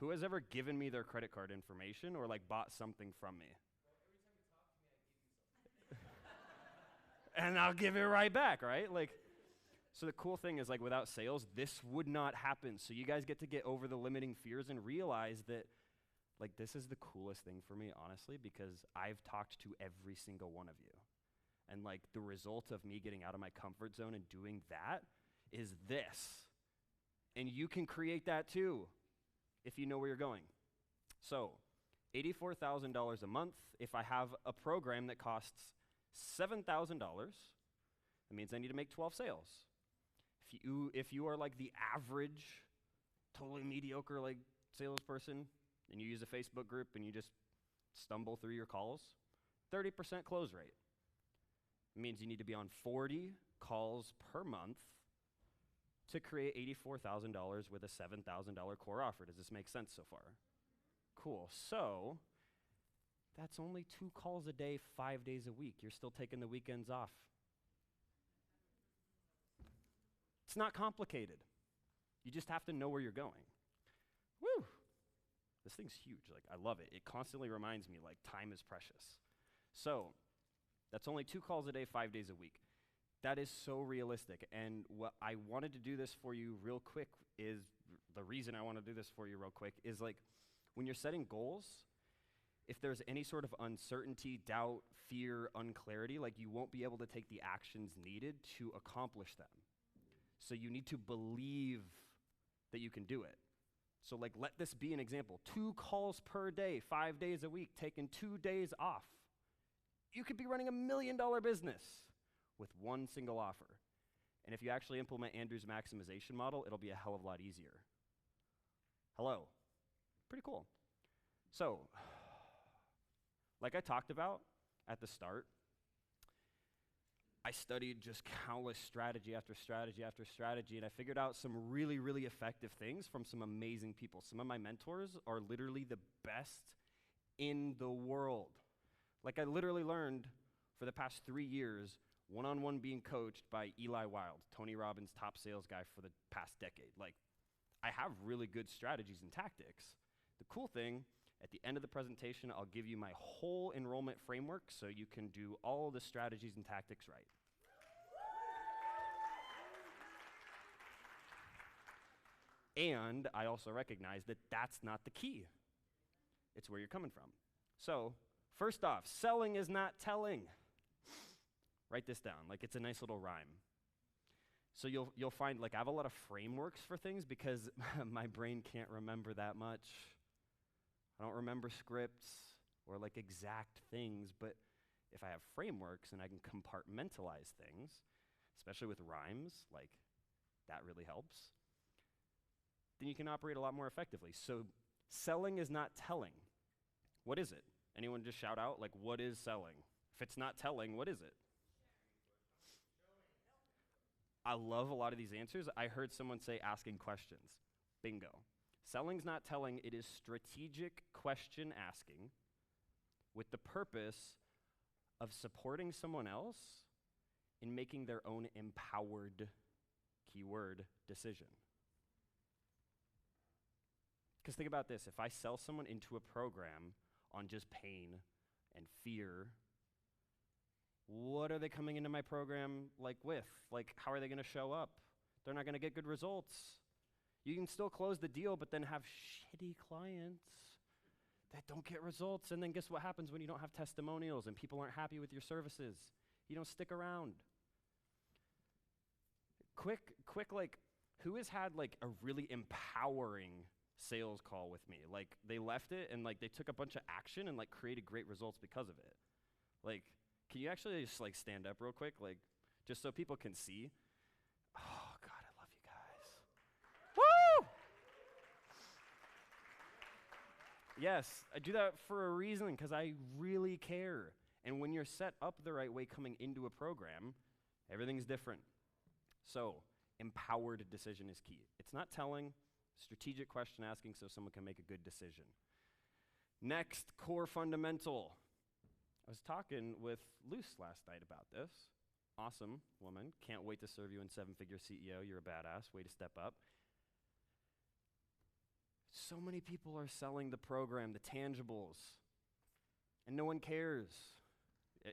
Who has ever given me their credit card information or like bought something from me? Well, every time you talk to me, I give you something. And I'll give it right back, right? Like, so the cool thing is like without sales, this would not happen. So you guys get to get over the limiting fears and realize that like this is the coolest thing for me, honestly, because I've talked to every single one of you. And like the result of me getting out of my comfort zone and doing that is this. And you can create that too if you know where you're going. So $84,000 a month. If I have a program that costs $7,000, that means I need to make 12 sales. If you are like the average, totally mediocre like salesperson, and you use a Facebook group and you just stumble through your calls, 30% close rate. It means you need to be on 40 calls per month to create $84,000 with a $7,000 core offer. Does this make sense so far? Cool. So that's only 2 calls a day, 5 days a week. You're still taking the weekends off. It's not complicated. You just have to know where you're going. Woo! This thing's huge. Like, I love it. It constantly reminds me, like, time is precious. So that's only 2 calls a day, 5 days a week. That is so realistic. And what I wanted to do this for you real quick is, the reason I want to do this for you real quick is like, when you're setting goals, if there's any sort of uncertainty, doubt, fear, unclarity, like you won't be able to take the actions needed to accomplish them. So you need to believe that you can do it. So like, let this be an example. 2 calls per day, 5 days a week, taking 2 days off. You could be running $1 million business with 1 single offer. And if you actually implement Andrew's maximization model, it'll be a hell of a lot easier. Hello. Pretty cool. So, like I talked about at the start, I studied just countless strategy after strategy after strategy, and I figured out some really, really effective things from some amazing people. Some of my mentors are literally the best in the world. Like I literally learned for the past 3 years, one-on-one being coached by Eli Wild, Tony Robbins' top sales guy for the past decade. Like, I have really good strategies and tactics. The cool thing, at the end of the presentation, I'll give you my whole enrollment framework so you can do all the strategies and tactics right. And I also recognize that that's not the key. It's where you're coming from. So, first off, selling is not telling. Write this down, like it's a nice little rhyme. So you'll find, like I have a lot of frameworks for things because my brain can't remember that much. I don't remember scripts or like exact things, but if I have frameworks and I can compartmentalize things, especially with rhymes, like that really helps, then you can operate a lot more effectively. So selling is not telling. What is it? Anyone just shout out, like, what is selling? If it's not telling, what is it? I love a lot of these answers. I heard someone say asking questions. Bingo. Selling's not telling, it is strategic question asking with the purpose of supporting someone else in making their own empowered, keyword, decision. Because think about this, if I sell someone into a program on just pain and fear, what are they coming into my program like with? Like, how are they going to show up? They're not going to get good results. You can still close the deal, but then have shitty clients that don't get results. And then guess what happens when you don't have testimonials and people aren't happy with your services? You don't stick around. Quick, like, who has had like a really empowering sales call with me? Like, they left it and like they took a bunch of action and like created great results because of it. Like, can you actually just like stand up real quick, like just so people can see? Oh God, I love you guys. Woo! Yes, I do that for a reason, because I really care. And when you're set up the right way coming into a program, everything's different. So, empowered decision is key. It's not telling, strategic question asking so someone can make a good decision. Next, core fundamental. I was talking with Luce last night about this. Awesome woman. Can't wait to serve you in 7-figure CEO. You're a badass. Way to step up. So many people are selling the program, the tangibles, and no one cares.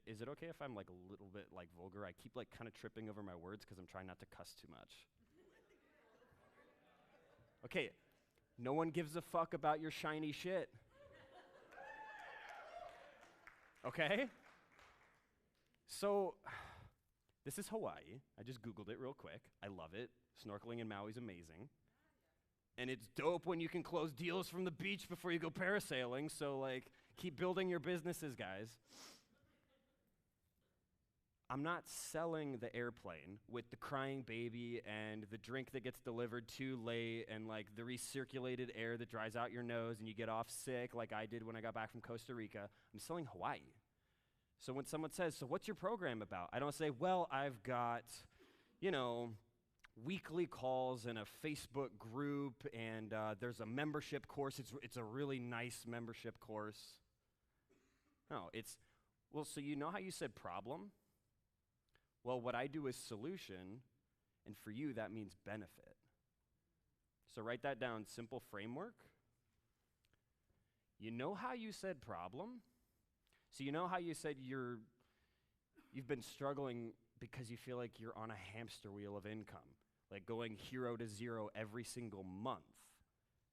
Is it okay if I'm like a little bit like vulgar? I keep like kind of tripping over my words because I'm trying not to cuss too much. Okay, no one gives a fuck about your shiny shit. Okay? So, this is Hawaii. I just Googled it real quick. I love it. Snorkeling in Maui's amazing. And it's dope when you can close deals from the beach before you go parasailing. So, like, keep building your businesses, guys. I'm not selling the airplane with the crying baby and the drink that gets delivered too late and like the recirculated air that dries out your nose and you get off sick like I did when I got back from Costa Rica. I'm selling Hawaii. So when someone says, so what's your program about? I don't say, well, I've got, weekly calls and a Facebook group and there's a membership course. It's a really nice membership course. No, well, so you know how you said problem? Well, what I do is solution, and for you, that means benefit. So write that down, simple framework. You know how you said problem? So you know how you said you've been struggling because you feel like you're on a hamster wheel of income, like going 0 to 0 every single month,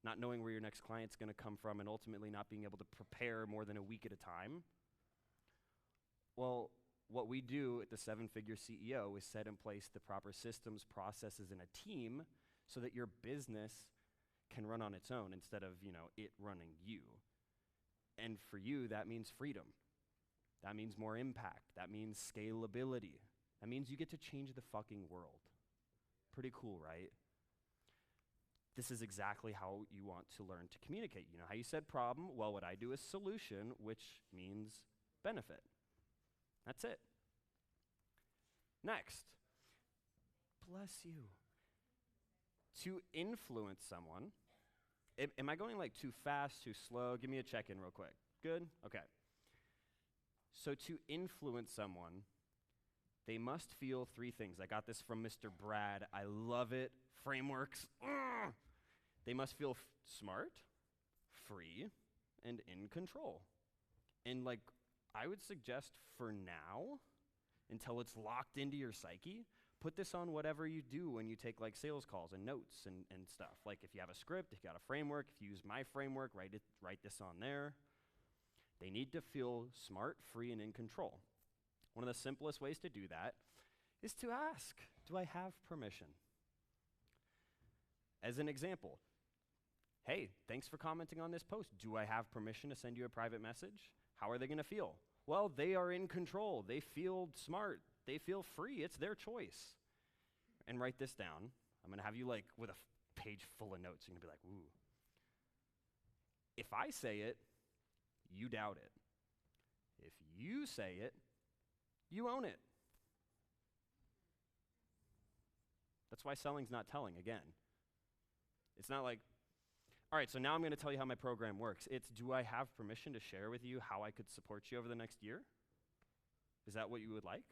not knowing where your next client's going to come from, and ultimately not being able to prepare more than a week at a time? Well, what we do at the 7-Figure CEO is set in place the proper systems, processes, and a team so that your business can run on its own instead of, it running you. And for you, that means freedom. That means more impact. That means scalability. That means you get to change the fucking world. Pretty cool, right? This is exactly how you want to learn to communicate. You know how you said problem? Well, what I do is solution, which means benefit. That's it. Next. Bless you. To influence someone. Am I going like too fast, too slow? Give me a check-in real quick. Good? Okay. So to influence someone, they must feel 3 things. I got this from Mr. Brad. I love it. Frameworks. They must feel smart, free, and in control. And like, I would suggest for now, until it's locked into your psyche, put this on whatever you do when you take like sales calls and notes and stuff. Like if you have a script, if you got a framework, if you use my framework, write this on there. They need to feel smart, free, and in control. One of the simplest ways to do that is to ask, do I have permission? As an example, hey, thanks for commenting on this post. Do I have permission to send you a private message? How are they going to feel? Well, they are in control. They feel smart. They feel free. It's their choice. And write this down. I'm going to have you like with a page full of notes. You're going to be like, ooh. If I say it, you doubt it. If you say it, you own it. That's why selling's not telling, again. It's not like, all right, so now I'm going to tell you how my program works. It's, do I have permission to share with you how I could support you over the next year? Is that what you would like?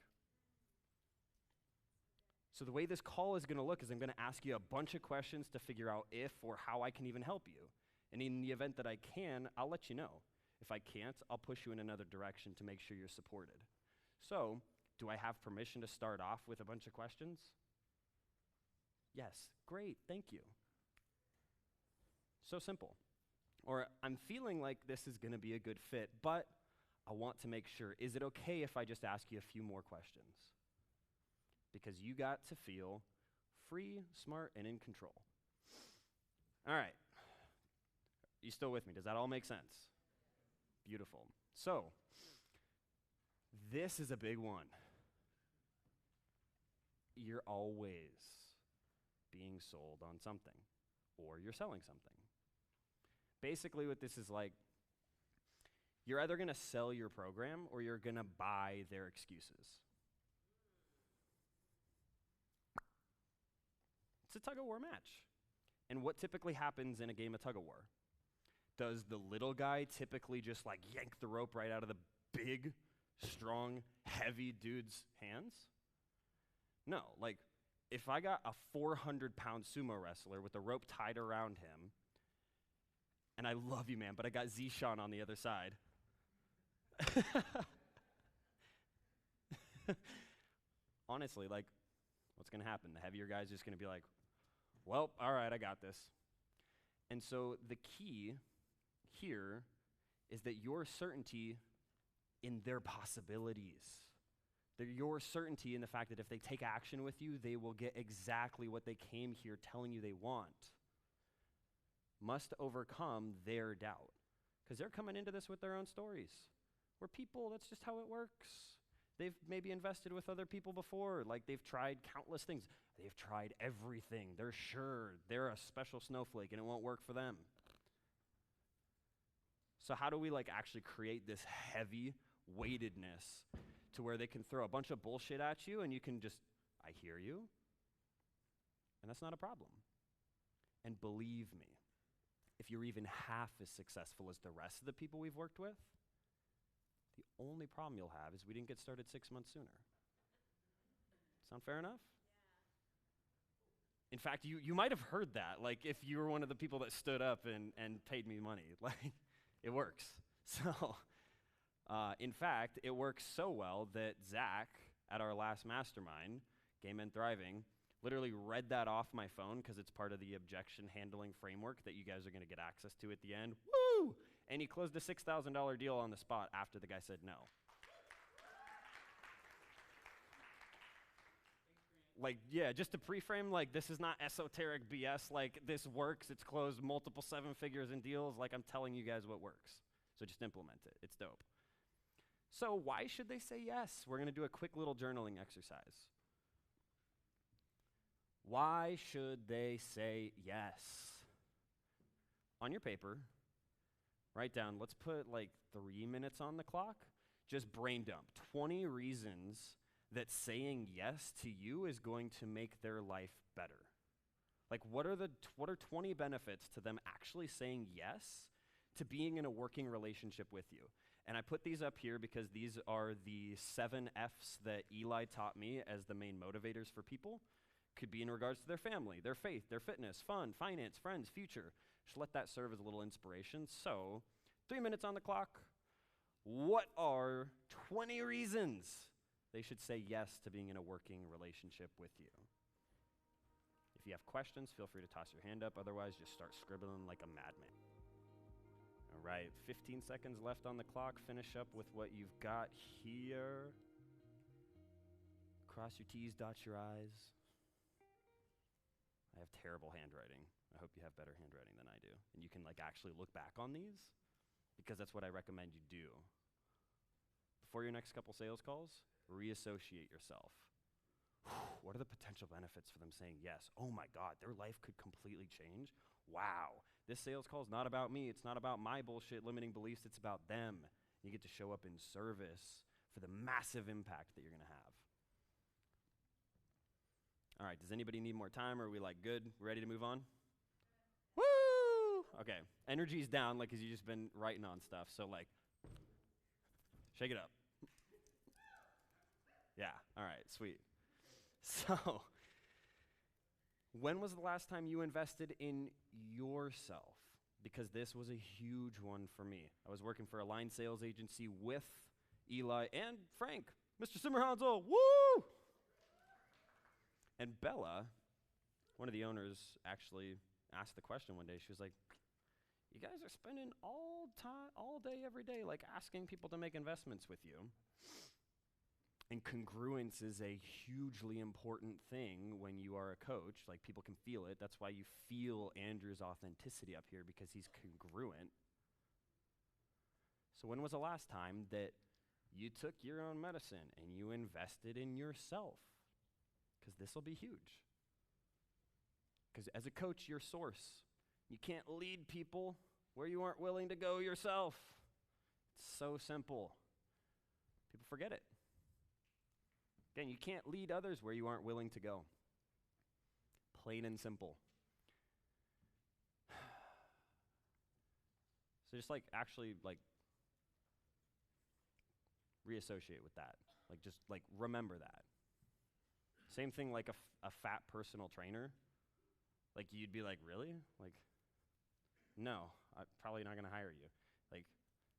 So the way this call is going to look is I'm going to ask you a bunch of questions to figure out if or how I can even help you. And in the event that I can, I'll let you know. If I can't, I'll push you in another direction to make sure you're supported. So, do I have permission to start off with a bunch of questions? Yes. Great. Thank you. So simple. Or I'm feeling like this is going to be a good fit, but I want to make sure. Is it okay if I just ask you a few more questions? Because you got to feel free, smart, and in control. All right. You still with me? Does that all make sense? Beautiful. So, this is a big one. You're always being sold on something, or you're selling something. Basically, what this is like, you're either going to sell your program or you're going to buy their excuses. It's a tug-of-war match. And what typically happens in a game of tug-of-war? Does the little guy typically just like yank the rope right out of the big, strong, heavy dude's hands? No, like if I got a 400-pound sumo wrestler with a rope tied around him And I love you, man, but I got Zishan on the other side. Honestly, like, what's going to happen? The heavier guy's just going to be like, well, all right, I got this. And so the key here is that your certainty in their possibilities, your certainty in the fact that if they take action with you, they will get exactly what they came here telling you they want, must overcome their doubt. Because they're coming into this with their own stories. We're people, that's just how it works. They've maybe invested with other people before, like they've tried countless things. They've tried everything. They're sure they're a special snowflake and it won't work for them. So how do we like actually create this heavy weightedness to where they can throw a bunch of bullshit at you and you can just, I hear you, and that's not a problem. And believe me, if you're even half as successful as the rest of the people we've worked with, the only problem you'll have is we didn't get started 6 months sooner. Sound fair enough? In fact, you might have heard that, like if you were one of the people that stood up and paid me money. Like, it works. So, in fact, it works so well that Zach, at our last mastermind, Gay Men Thriving, literally read that off my phone because it's part of the objection handling framework that you guys are going to get access to at the end. Woo! And he closed a $6,000 deal on the spot after the guy said no. Like, yeah, just to pre-frame, like, this is not esoteric BS. Like, this works. It's closed multiple 7 figures in deals. Like, I'm telling you guys what works. So just implement it. It's dope. So why should they say yes? We're going to do a quick little journaling exercise. Why should they say yes? On your paper, write down, let's put like 3 minutes on the clock. Just brain dump 20 reasons that saying yes to you is going to make their life better. Like, what are 20 benefits to them actually saying yes to being in a working relationship with you? And I put these up here because these are the 7 F's that Eli taught me as the main motivators for people. Could be in regards to their family, their faith, their fitness, fun, finance, friends, future. Just let that serve as a little inspiration. So, 3 minutes on the clock. What are 20 reasons they should say yes to being in a working relationship with you? If you have questions, feel free to toss your hand up. Otherwise, just start scribbling like a madman. All right, 15 seconds left on the clock. Finish up with what you've got here. Cross your T's, dot your I's. I have terrible handwriting. I hope you have better handwriting than I do. And you can like actually look back on these because that's what I recommend you do. Before your next couple sales calls, reassociate yourself. What are the potential benefits for them saying yes? Oh my God, their life could completely change. Wow, this sales call is not about me. It's not about my bullshit limiting beliefs. It's about them. You get to show up in service for the massive impact that you're going to have. All right, does anybody need more time, or are we like good, ready to move on? Woo! Okay, energy's down, like, because you've just been writing on stuff, so like, shake it up. Yeah, all right, sweet. So, when was the last time you invested in yourself? Because this was a huge one for me. I was working for a line sales agency with Eli and Frank, Mr. Simmerhansel, woo! And Bella, one of the owners, actually asked the question one day. She was like, you guys are spending all day, every day, like asking people to make investments with you. And congruence is a hugely important thing when you are a coach. Like, people can feel it. That's why you feel Andrew's authenticity up here, because he's congruent. So when was the last time that you took your own medicine and you invested in yourself? Because this will be huge. Because as a coach, you're source. You can't lead people where you aren't willing to go yourself. It's so simple. People forget it. Again, you can't lead others where you aren't willing to go. Plain and simple. So just like actually like reassociate with that. Like just like remember that. Same thing like a fat personal trainer. Like you'd be like, really? Like, no, I'm probably not going to hire you. Like,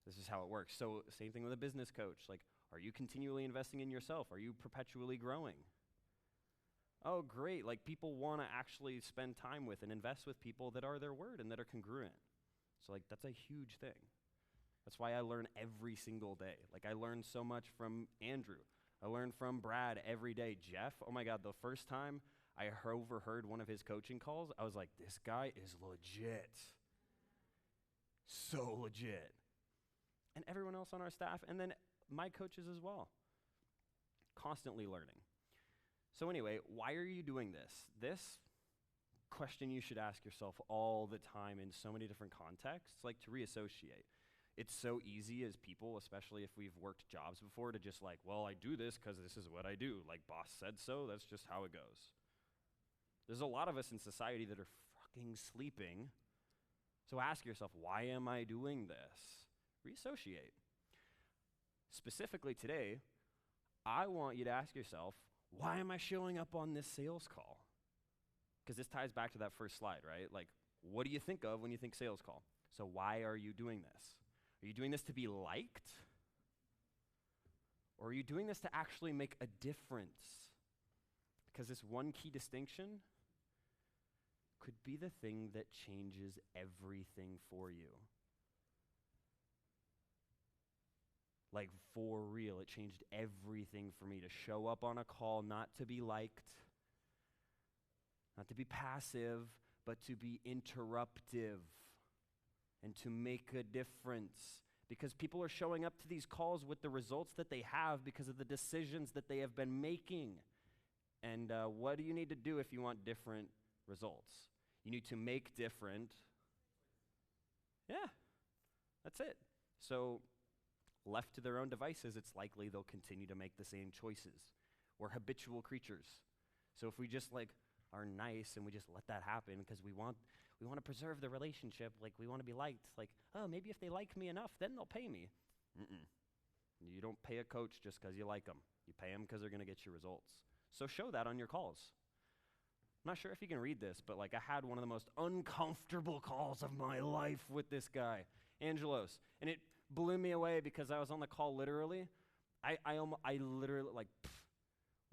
this is how it works. So same thing with a business coach. Like, are you continually investing in yourself? Are you perpetually growing? Oh, great. Like, people want to actually spend time with and invest with people that are their word and that are congruent. So, like, that's a huge thing. That's why I learn every single day. Like, I learn so much from Andrew. I learn from Brad every day. Jeff, oh my God, the first time I overheard one of his coaching calls, I was like, this guy is legit. So legit. And everyone else on our staff, and then my coaches as well. Constantly learning. So anyway, why are you doing this? This question you should ask yourself all the time in so many different contexts, like to reassociate. It's so easy as people, especially if we've worked jobs before, to just like, well, I do this because this is what I do. Like, boss said so, that's just how it goes. There's a lot of us in society that are fucking sleeping. So ask yourself, why am I doing this? Reassociate. Specifically today, I want you to ask yourself, why am I showing up on this sales call? Because this ties back to that first slide, right? Like, what do you think of when you think sales call? So why are you doing this? Are you doing this to be liked? Or are you doing this to actually make a difference? Because this one key distinction could be the thing that changes everything for you. Like, for real, it changed everything for me to show up on a call, not to be liked, not to be passive, but to be interruptive and to make a difference. Because people are showing up to these calls with the results that they have because of the decisions that they have been making. And what do you need to do if you want different results? You need to make different. Yeah, that's it. So, left to their own devices, it's likely they'll continue to make the same choices. We're habitual creatures. So if we just like are nice and we just let that happen because we want to preserve the relationship, like we want to be liked, like, oh, maybe if they like me enough, then they'll pay me. You don't pay a coach just because you like them. You pay them because they're going to get you results. So show that on your calls. I'm not sure if you can read this, but like I had one of the most uncomfortable calls of my life with this guy, Angelos, and it blew me away because I was on the call literally. I literally, like,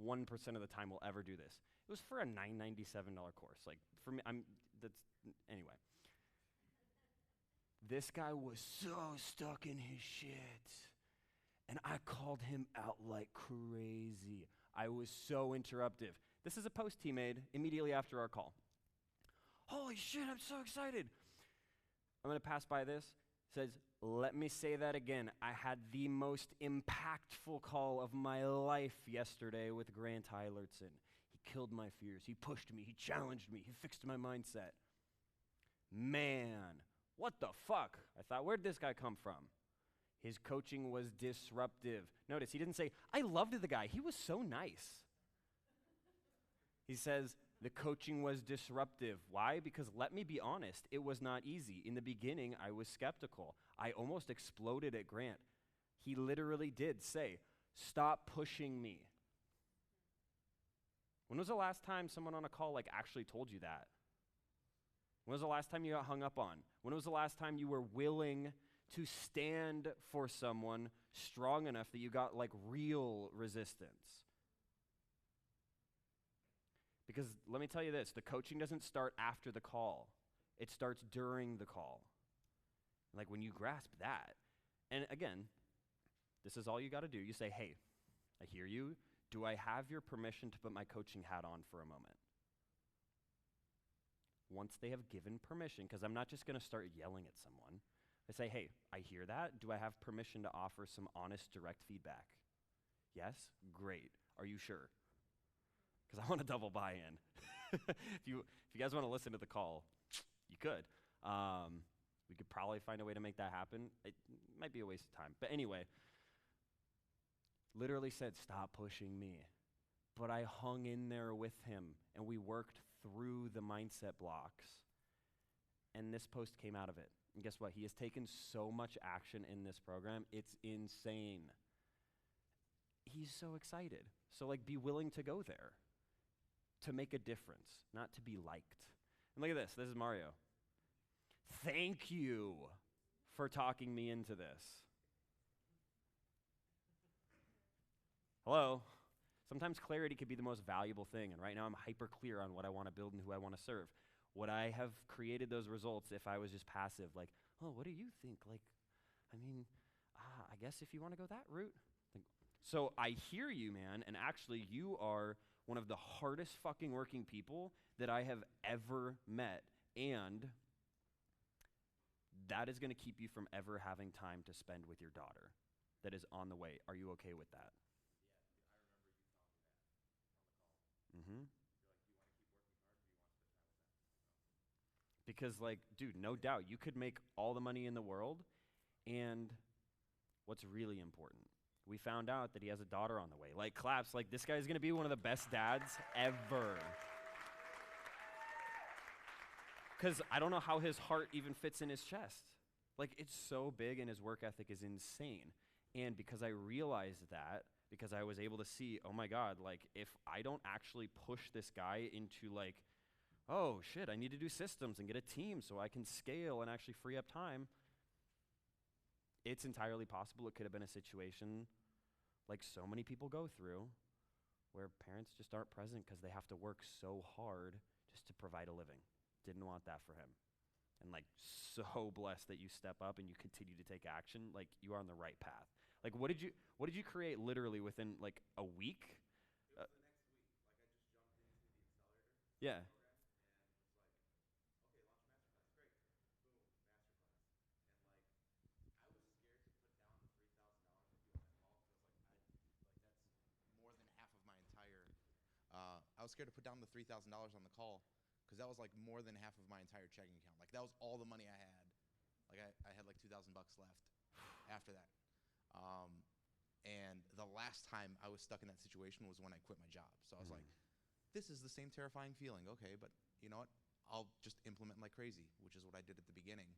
1% of the time will ever do this. It was for a $997 course. Like, for me, anyway. This guy was so stuck in his shit, and I called him out like crazy. I was so interruptive. This is a post he made immediately after our call. Holy shit, I'm so excited. I'm going to pass by this. It says, let me say that again. I had the most impactful call of my life yesterday with Grant Eilertson. He killed my fears. He pushed me. He challenged me. He fixed my mindset. Man, what the fuck? I thought, where'd this guy come from? His coaching was disruptive. Notice, he didn't say, I loved the guy. He was so nice. He says, the coaching was disruptive. Why? Because let me be honest, it was not easy. In the beginning, I was skeptical. I almost exploded at Grant. He literally did say, stop pushing me. When was the last time someone on a call like actually told you that? When was the last time you got hung up on? When was the last time you were willing to stand for someone strong enough that you got like real resistance? Because let me tell you this, the coaching doesn't start after the call. It starts during the call. Like when you grasp that, and again, this is all you got to do. You say, hey, I hear you. Do I have your permission to put my coaching hat on for a moment? Once they have given permission, because I'm not just going to start yelling at someone. I say, hey, I hear that. Do I have permission to offer some honest, direct feedback? Yes? Great. Are you sure? Because I want a double buy-in. if you guys want to listen to the call, you could. We could probably find a way to make that happen. It might be a waste of time. But anyway, literally said, stop pushing me. But I hung in there with him, and we worked through the mindset blocks. And this post came out of it. And guess what? He has taken so much action in this program. It's insane. He's so excited. So, like, be willing to go there to make a difference, not to be liked. And look at this. This is Mario. Thank you for talking me into this. Hello? Sometimes clarity could be the most valuable thing, and right now I'm hyper clear on what I want to build and who I want to serve. Would I have created those results if I was just passive, like, oh, what do you think? Like, I mean, I guess if you want to go that route. So I hear you, man, and actually you are one of the hardest fucking working people that I have ever met, and that is going to keep you from ever having time to spend with your daughter that is on the way. Are you okay with that? Mm-hmm. Because, like, dude, no doubt, you could make all the money in the world, and what's really important, we found out that he has a daughter on the way. Like, claps, like, this guy's gonna be one of the best dads ever. Because I don't know how his heart even fits in his chest. Like, it's so big, and his work ethic is insane. And because I realized that, because I was able to see, oh my God, like, if I don't actually push this guy into, like, oh shit, I need to do systems and get a team so I can scale and actually free up time, it's entirely possible it could have been a situation like so many people go through where parents just aren't present because they have to work so hard just to provide a living. Didn't want that for him. And like, so blessed that you step up and you continue to take action. Like, you are on the right path. Like, what did you create literally within like a week? It was the next week. Like, I just jumped into the accelerator Yeah. program and was like, okay, launch masterclass, great. Boom, masterclass. And like, I was scared to put down the $3,000 with you on that call because that's more than half of my entire. I was scared to put down the $3,000 on the call because that was like more than half of my entire checking account. Like, that was all the money I had. Like, I had like $2,000 left after that. And the last time I was stuck in that situation was when I quit my job. So I was like, this is the same terrifying feeling. Okay, but you know what? I'll just implement like crazy, which is what I did at the beginning.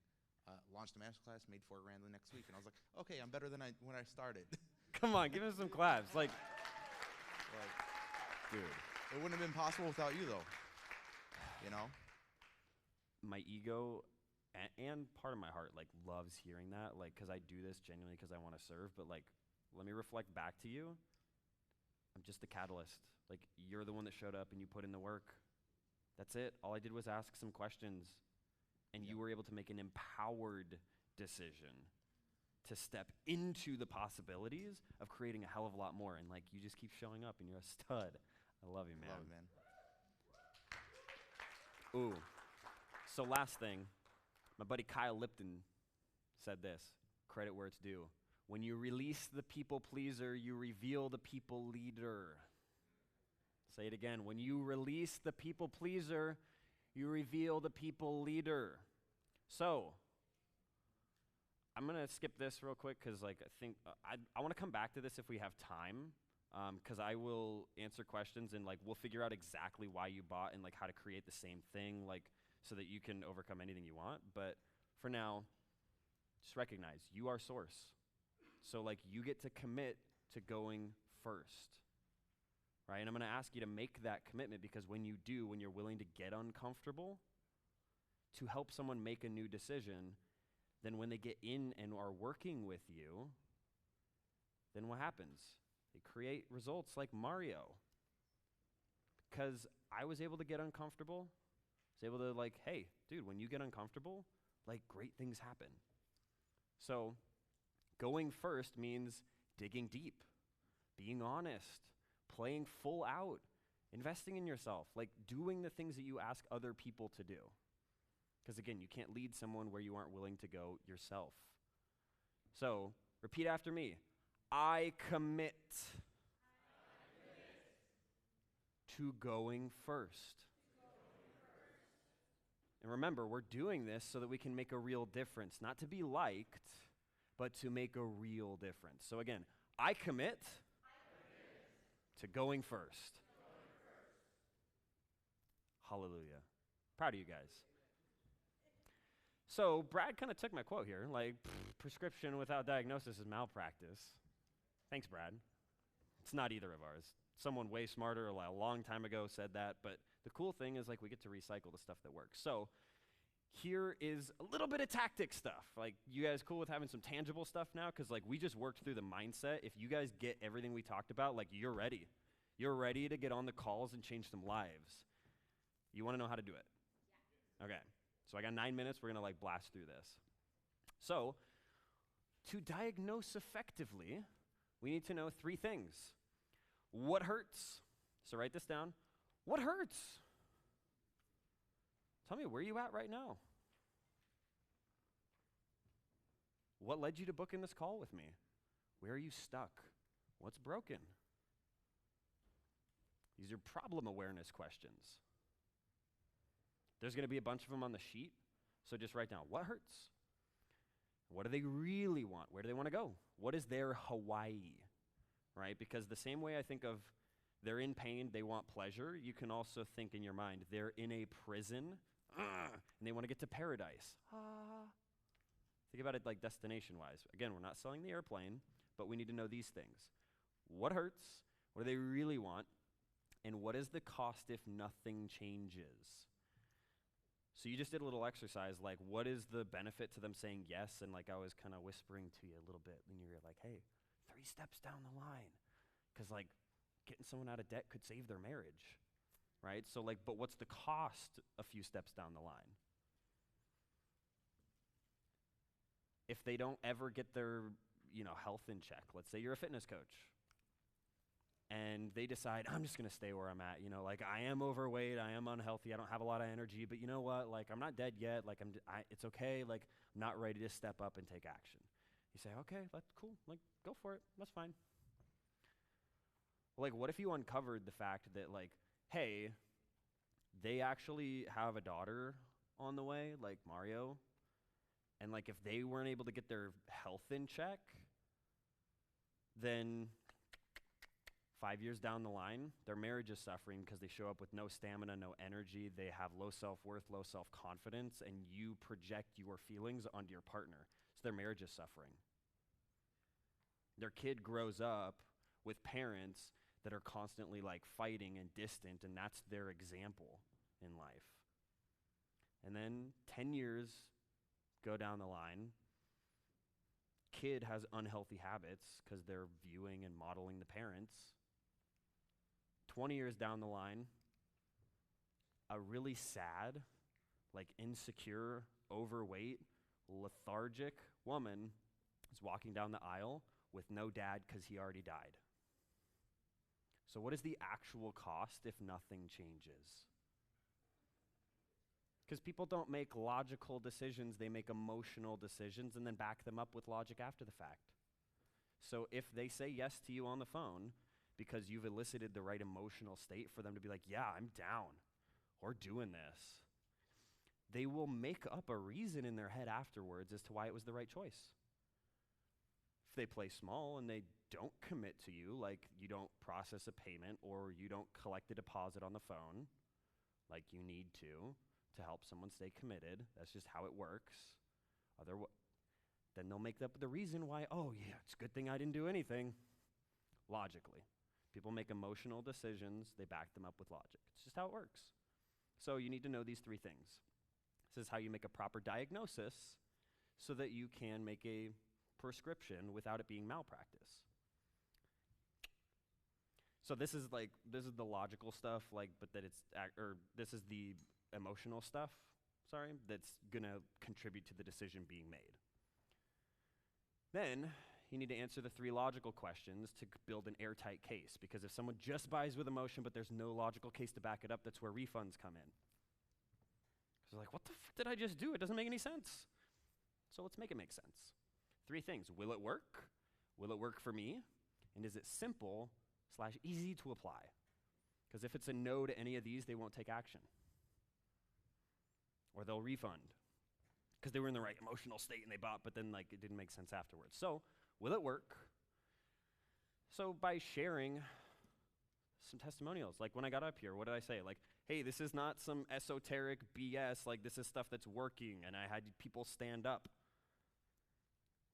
Launched a masterclass, made $4,000 the next week, and I was like, okay, I'm better than when I started. Come on, give him some claps. Like, dude. It wouldn't have been possible without you, though. You know? My ego and part of my heart, like, loves hearing that, like, because I do this genuinely because I want to serve, but, like, let me reflect back to you. I'm just the catalyst. Like, you're the one that showed up and you put in the work. That's it. All I did was ask some questions, and you were able to make an empowered decision to step into the possibilities of creating a hell of a lot more, and, like, you just keep showing up, and you're a stud. I love you, man. Love it, man. Ooh. So last thing, my buddy Kyle Lipton said this, credit where it's due. When you release the people pleaser, you reveal the people leader. Say it again. When you release the people pleaser, you reveal the people leader. So, I'm going to skip this real quick because, like, I think I want to come back to this if we have time, because I will answer questions and, like, we'll figure out exactly why you bought and, like, how to create the same thing, like, so that you can overcome anything you want. But for now, just recognize you are source. So, like, you get to commit to going first, right? And I'm going to ask you to make that commitment because when you do, when you're willing to get uncomfortable to help someone make a new decision, then when they get in and are working with you, then what happens? They create results like Mario. Because I was able to get uncomfortable. I was able to, like, hey, dude, when you get uncomfortable, like, great things happen. So going first means digging deep, being honest, playing full out, investing in yourself, like doing the things that you ask other people to do. Because again, you can't lead someone where you aren't willing to go yourself. So repeat after me. I commit to going first. And remember, we're doing this so that we can make a real difference, not to be liked, but to make a real difference. So again, I commit to going first. Hallelujah. Proud of you guys. So Brad kind of took my quote here, like, prescription without diagnosis is malpractice. Thanks, Brad. It's not either of ours. Someone way smarter a long time ago said that, but the cool thing is, like, we get to recycle the stuff that works. So here is a little bit of tactic stuff. Like, you guys cool with having some tangible stuff now? Because, like, we just worked through the mindset. If you guys get everything we talked about, like, you're ready. You're ready to get on the calls and change some lives. You want to know how to do it? Yeah. Okay. So I got 9 minutes. We're going to, like, blast through this. So, to diagnose effectively, we need to know 3 things. What hurts? So write this down. What hurts? Tell me, where are you at right now? What led you to book in this call with me? Where are you stuck? What's broken? These are problem awareness questions. There's going to be a bunch of them on the sheet, so just write down what hurts. What do they really want? Where do they want to go? What is their Hawaii? Right? Because the same way I think of they're in pain, they want pleasure, you can also think in your mind, they're in a prison, and they want to get to paradise. Think about it like destination-wise. Again, we're not selling the airplane, but we need to know these things. What hurts? What do they really want? And what is the cost if nothing changes? So you just did a little exercise, like what is the benefit to them saying yes? And like I was kind of whispering to you a little bit, and you were like, hey, 3 steps down the line. Because like getting someone out of debt could save their marriage, right? So like, but what's the cost a few steps down the line? If they don't ever get their, health in check, let's say you're a fitness coach, and they decide, I'm just going to stay where I'm at. Like I am overweight, I am unhealthy, I don't have a lot of energy, but you know what? Like I'm not dead yet. Like it's okay. Like I'm not ready to step up and take action. You say, okay, that's cool. Like go for it. That's fine. Like what if you uncovered the fact that like, hey, they actually have a daughter on the way, like Mario, and like if they weren't able to get their health in check, then 5 years down the line, their marriage is suffering because they show up with no stamina, no energy. They have low self-worth, low self-confidence, and you project your feelings onto your partner. So their marriage is suffering. Their kid grows up with parents that are constantly like fighting and distant, and that's their example in life. And then 10 years go down the line. Kid has unhealthy habits because they're viewing and modeling the parents. 20 years down the line, a really sad, like insecure, overweight, lethargic woman is walking down the aisle with no dad because he already died. So what is the actual cost if nothing changes? Because people don't make logical decisions, they make emotional decisions and then back them up with logic after the fact. So if they say yes to you on the phone because you've elicited the right emotional state for them to be like, yeah, I'm down, or doing this, they will make up a reason in their head afterwards as to why it was the right choice. If they play small and they don't commit to you, like you don't process a payment or you don't collect a deposit on the phone, like you need to help someone stay committed, that's just how it works. Then they'll make up the reason why, oh yeah, it's a good thing I didn't do anything. Logically. People make emotional decisions, they back them up with logic. It's just how it works. So you need to know these 3 things. This is how you make a proper diagnosis so that you can make a prescription without it being malpractice. So this is the logical stuff, this is the emotional stuff, that's gonna contribute to the decision being made. Then you need to answer the 3 logical questions to build an airtight case, because if someone just buys with emotion but there's no logical case to back it up, that's where refunds come in. So like, what the fuck did I just do? It doesn't make any sense. So let's make it make sense. 3 things. Will it work? Will it work for me? And is it simple/easy to apply? Because if it's a no to any of these, they won't take action. Or they'll refund. Because they were in the right emotional state and they bought, but then like it didn't make sense afterwards. So, will it work? So by sharing some testimonials, like when I got up here, what did I say? Like, hey, this is not some esoteric BS, like this is stuff that's working, and I had people stand up.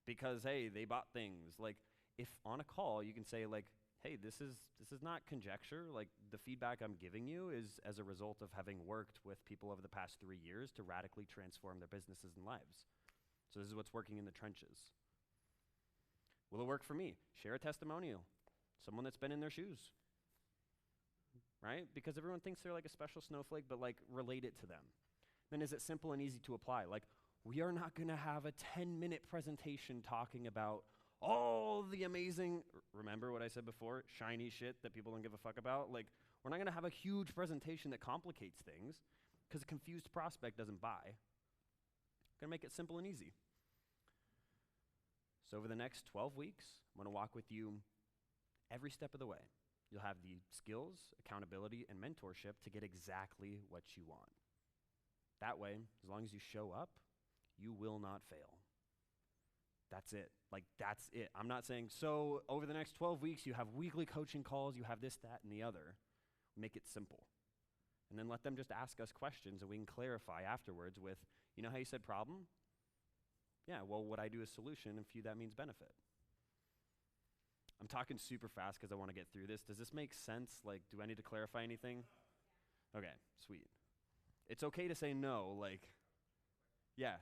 Because, hey, they bought things. Like, if on a call you can say like, hey, this is not conjecture. Like, the feedback I'm giving you is as a result of having worked with people over the past 3 years to radically transform their businesses and lives. So this is what's working in the trenches. Will it work for me? Share a testimonial. Someone that's been in their shoes. Right? Because everyone thinks they're like a special snowflake, but like relate it to them. Then is it simple and easy to apply? Like, we are not going to have a 10-minute presentation talking about all the amazing, remember what I said before, shiny shit that people don't give a fuck about? Like, we're not going to have a huge presentation that complicates things because a confused prospect doesn't buy. Going to make it simple and easy. So over the next 12 weeks, I'm going to walk with you every step of the way. You'll have the skills, accountability, and mentorship to get exactly what you want. That way, as long as you show up, you will not fail. That's it. Like, that's it. I'm not saying, so over the next 12 weeks, you have weekly coaching calls, you have this, that, and the other. Make it simple. And then let them just ask us questions, and we can clarify afterwards with, you know how you said problem? Yeah, well, what I do is solution, and for you, that means benefit. I'm talking super fast because I want to get through this. Does this make sense? Like, do I need to clarify anything? Okay, sweet. It's okay to say no, like, yeah.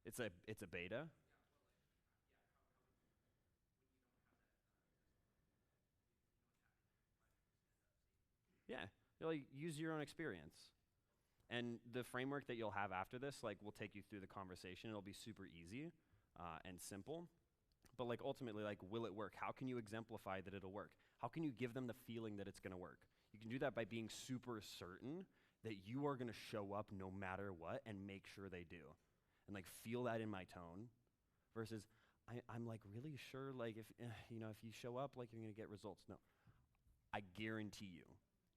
It's a beta. Yeah, like, use your own experience. And the framework that you'll have after this, like, will take you through the conversation. It'll be super easy and simple. But like, ultimately, like, will it work? How can you exemplify that it'll work? How can you give them the feeling that it's going to work? You can do that by being super certain that you are going to show up no matter what and make sure they do. And like, feel that in my tone versus I'm like really sure, like, if you show up, like, you're going to get results. No, I guarantee you.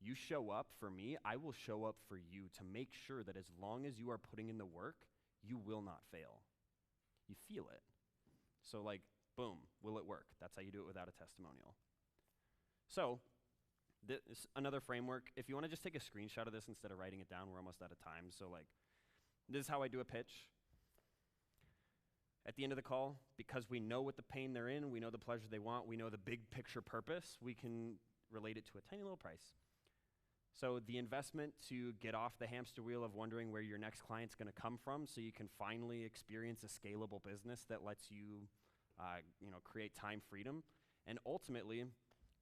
You show up for me, I will show up for you to make sure that as long as you are putting in the work, you will not fail. You feel it. So like, boom, will it work? That's how you do it without a testimonial. So, this another framework. If you want to just take a screenshot of this instead of writing it down, we're almost out of time. So like, this is how I do a pitch. At the end of the call, because we know what the pain they're in, we know the pleasure they want, we know the big picture purpose, we can relate it to a tiny little price. So the investment to get off the hamster wheel of wondering where your next client's going to come from so you can finally experience a scalable business that lets you create time freedom. And ultimately,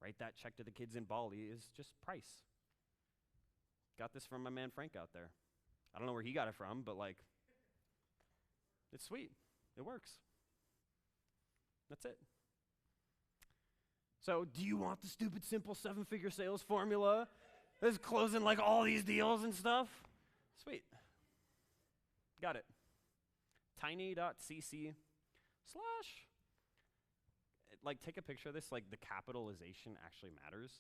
write that check to the kids in Bali is just price. Got this from my man Frank out there. I don't know where he got it from, but like, it's sweet. It works. That's it. So do you want the stupid, simple 7-figure sales formula that's closing like all these deals and stuff? Sweet. Got it. tiny.cc/ like, take a picture of this, like, the capitalization actually matters.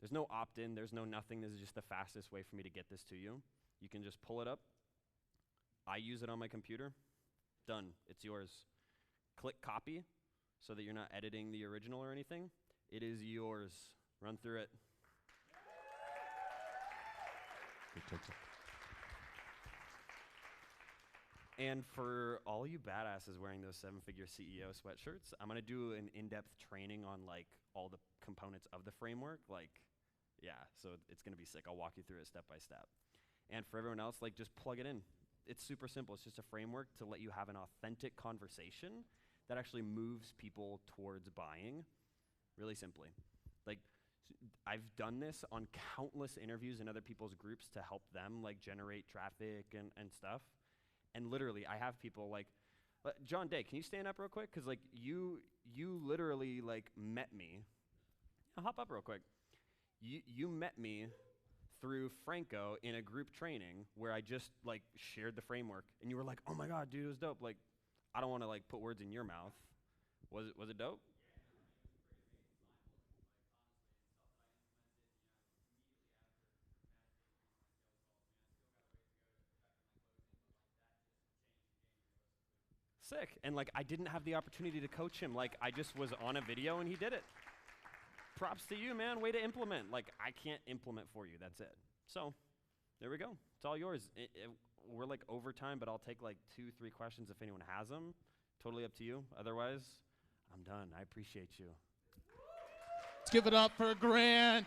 There's no opt-in, there's no nothing. This is just the fastest way for me to get this to you. You can just pull it up. I use it on my computer. Done. It's yours. Click copy so that you're not editing the original or anything. It is yours. Run through it. And for all you badasses wearing those 7-figure CEO sweatshirts, I'm going to do an in-depth training on like all the components of the framework. Like, yeah, so it's going to be sick. I'll walk you through it step by step. And for everyone else, like, just plug it in. It's super simple. It's just a framework to let you have an authentic conversation that actually moves people towards buying, really simply. Like, I've done this on countless interviews in other people's groups to help them like generate traffic and stuff. And literally, I have people like, John Day, can you stand up real quick? Because like, you literally like met me. Hop up real quick. You met me through Franco in a group training where I just like shared the framework, and you were like, "Oh my God, dude, it was dope." Like, I don't want to like put words in your mouth. Was it dope? Sick. And like, I didn't have the opportunity to coach him. Like, I just was on a video and he did it. Props to you, man. Way to implement. Like, I can't implement for you. That's it. So there we go. It's all yours. we're like overtime, but I'll take like 2-3 questions if anyone has them. Totally up to you. Otherwise, I'm done. I appreciate you. Let's give it up for Grant.